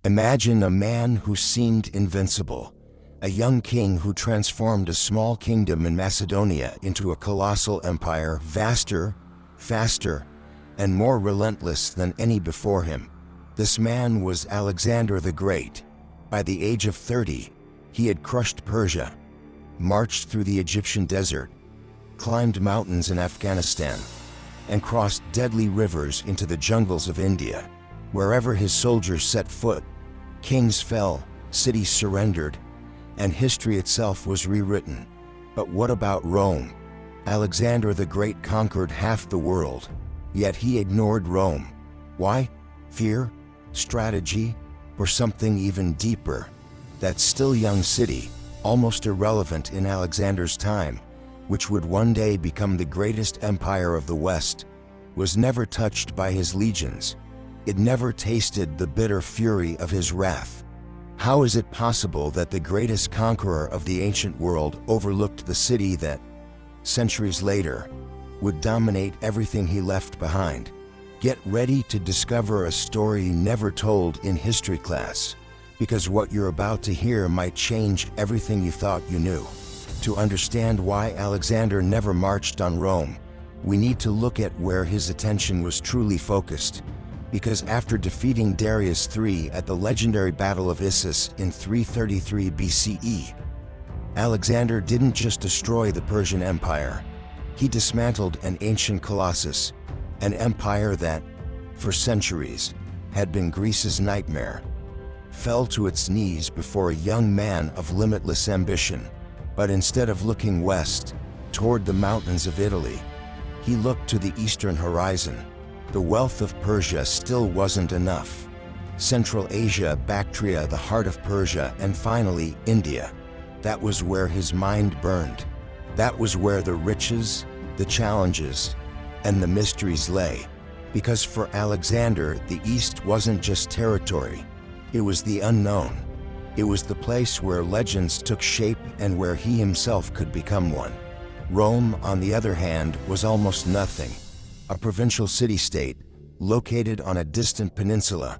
Imagine a man who seemed invincible, a young king who transformed a small kingdom in Macedonia into a colossal empire, vaster, faster, and more relentless than any before him. This man was Alexander the Great. By the age of 30, he had crushed Persia, marched through the Egyptian desert, climbed mountains in Afghanistan, and crossed deadly rivers into the jungles of India. Wherever his soldiers set foot, kings fell, cities surrendered, and history itself was rewritten. But what about Rome? Alexander the Great conquered half the world, yet he ignored Rome. Why? Fear? Strategy? Or something even deeper? That still young city, almost irrelevant in Alexander's time, which would one day become the greatest empire of the West, was never touched by his legions. It never tasted the bitter fury of his wrath. How is it possible that the greatest conqueror of the ancient world overlooked the city that, centuries later, would dominate everything he left behind? Get ready to discover a story never told in history class, because what you're about to hear might change everything you thought you knew. To understand why Alexander never marched on Rome, we need to look at where his attention was truly focused. Because after defeating Darius III at the legendary Battle of Issus in 333 BCE, Alexander didn't just destroy the Persian Empire. He dismantled an ancient colossus, an empire that, for centuries, had been Greece's nightmare, fell to its knees before a young man of limitless ambition. But instead of looking west, toward the mountains of Italy, he looked to the eastern horizon. The wealth of Persia still wasn't enough. Central Asia, Bactria, the heart of Persia, and finally, India. That was where his mind burned. That was where the riches, the challenges, and the mysteries lay. Because for Alexander, the East wasn't just territory. It was the unknown. It was the place where legends took shape and where he himself could become one. Rome, on the other hand, was almost nothing. A provincial city-state, located on a distant peninsula,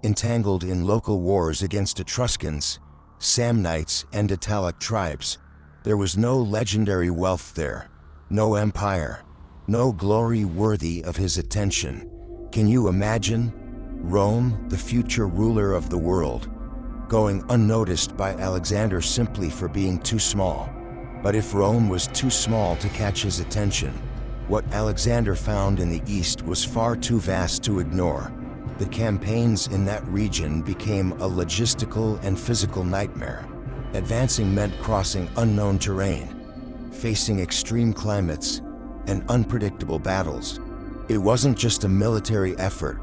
entangled in local wars against Etruscans, Samnites, and Italic tribes. There was no legendary wealth there, no empire, no glory worthy of his attention. Can you imagine? Rome, the future ruler of the world, going unnoticed by Alexander simply for being too small. But if Rome was too small to catch his attention, what Alexander found in the East was far too vast to ignore. The campaigns in that region became a logistical and physical nightmare. Advancing meant crossing unknown terrain, facing extreme climates, and unpredictable battles. It wasn't just a military effort.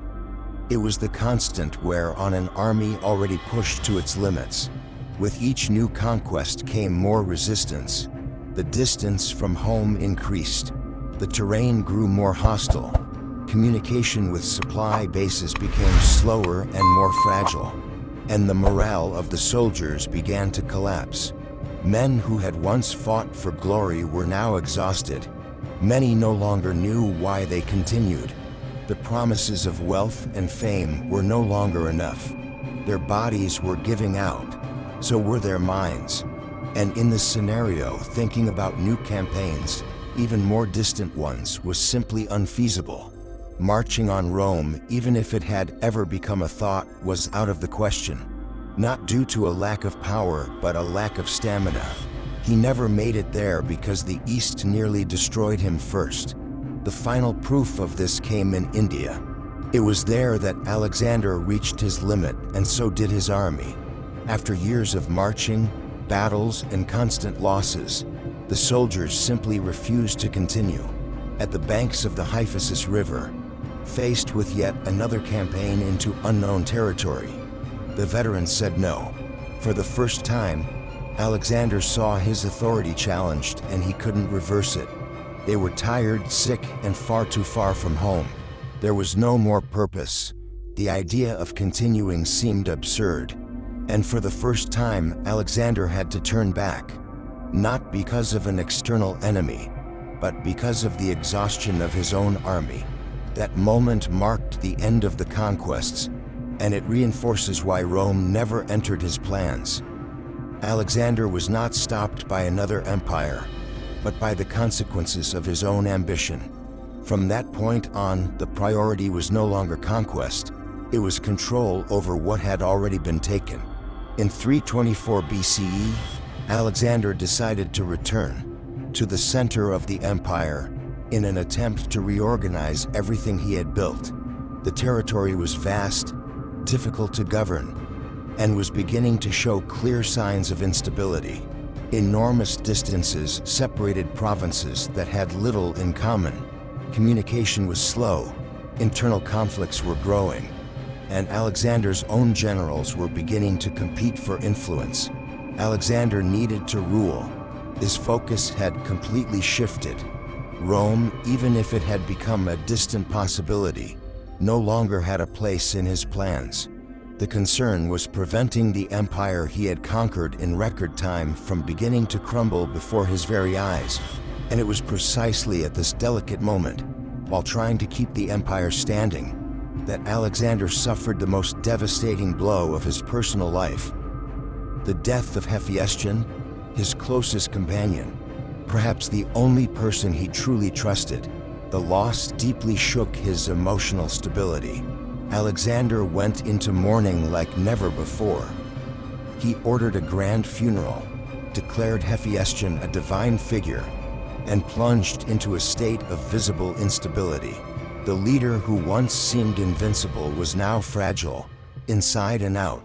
It was the constant wear on an army already pushed to its limits. With each new conquest came more resistance. The distance from home increased. The terrain grew more hostile. Communication with supply bases became slower and more fragile. And the morale of the soldiers began to collapse. Men who had once fought for glory were now exhausted. Many no longer knew why they continued. The promises of wealth and fame were no longer enough. Their bodies were giving out, so were their minds. And in this scenario, thinking about new campaigns, even more distant ones, was simply unfeasible. Marching on Rome, even if it had ever become a thought, was out of the question. Not due to a lack of power, but a lack of stamina. He never made it there because the East nearly destroyed him first. The final proof of this came in India. It was there that Alexander reached his limit, and so did his army. After years of marching, battles, and constant losses, the soldiers simply refused to continue. At the banks of the Hyphasis River, faced with yet another campaign into unknown territory, the veterans said no. For the first time, Alexander saw his authority challenged, and he couldn't reverse it. They were tired, sick, and far too far from home. There was no more purpose. The idea of continuing seemed absurd. And for the first time, Alexander had to turn back. Not because of an external enemy, but because of the exhaustion of his own army. That moment marked the end of the conquests, and it reinforces why Rome never entered his plans. Alexander was not stopped by another empire, but by the consequences of his own ambition. From that point on, the priority was no longer conquest, it was control over what had already been taken. In 324 BCE, Alexander decided to return to the center of the empire in an attempt to reorganize everything he had built. The territory was vast, difficult to govern, and was beginning to show clear signs of instability. Enormous distances separated provinces that had little in common. Communication was slow, internal conflicts were growing, and Alexander's own generals were beginning to compete for influence. Alexander needed to rule. His focus had completely shifted. Rome, even if it had become a distant possibility, no longer had a place in his plans. The concern was preventing the empire he had conquered in record time from beginning to crumble before his very eyes. And it was precisely at this delicate moment, while trying to keep the empire standing, that Alexander suffered the most devastating blow of his personal life. The death of Hephaestion, his closest companion, perhaps the only person he truly trusted. The loss deeply shook his emotional stability. Alexander went into mourning like never before. He ordered a grand funeral, declared Hephaestion a divine figure, and plunged into a state of visible instability. The leader who once seemed invincible was now fragile, inside and out.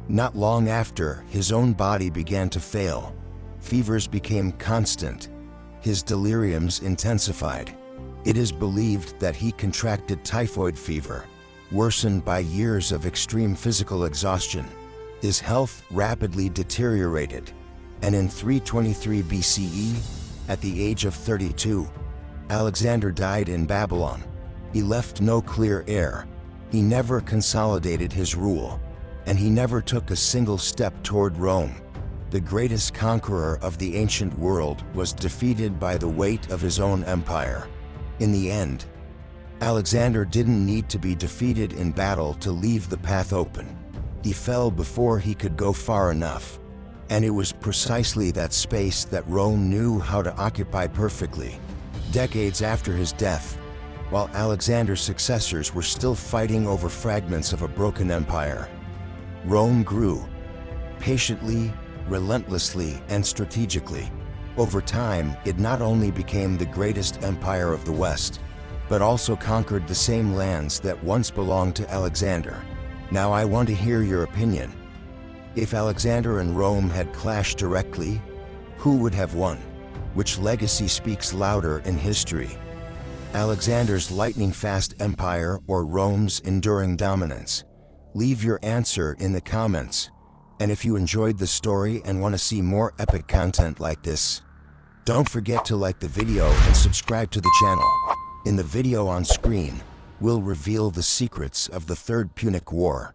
Not long after, his own body began to fail. Fevers became constant. His deliriums intensified. It is believed that he contracted typhoid fever, worsened by years of extreme physical exhaustion. His health rapidly deteriorated, and in 323 BCE, at the age of 32, Alexander died in Babylon. He left no clear heir. He never consolidated his rule, and he never took a single step toward Rome. The greatest conqueror of the ancient world was defeated by the weight of his own empire. In the end, Alexander didn't need to be defeated in battle to leave the path open. He fell before he could go far enough. And it was precisely that space that Rome knew how to occupy perfectly. Decades after his death, while Alexander's successors were still fighting over fragments of a broken empire, Rome grew, patiently, relentlessly, and strategically. Over time, it not only became the greatest empire of the West, but also conquered the same lands that once belonged to Alexander. Now I want to hear your opinion. If Alexander and Rome had clashed directly, who would have won? Which legacy speaks louder in history? Alexander's lightning-fast empire or Rome's enduring dominance? Leave your answer in the comments. And if you enjoyed the story and want to see more epic content like this, don't forget to like the video and subscribe to the channel. In the video on screen, we'll reveal the secrets of the Third Punic War.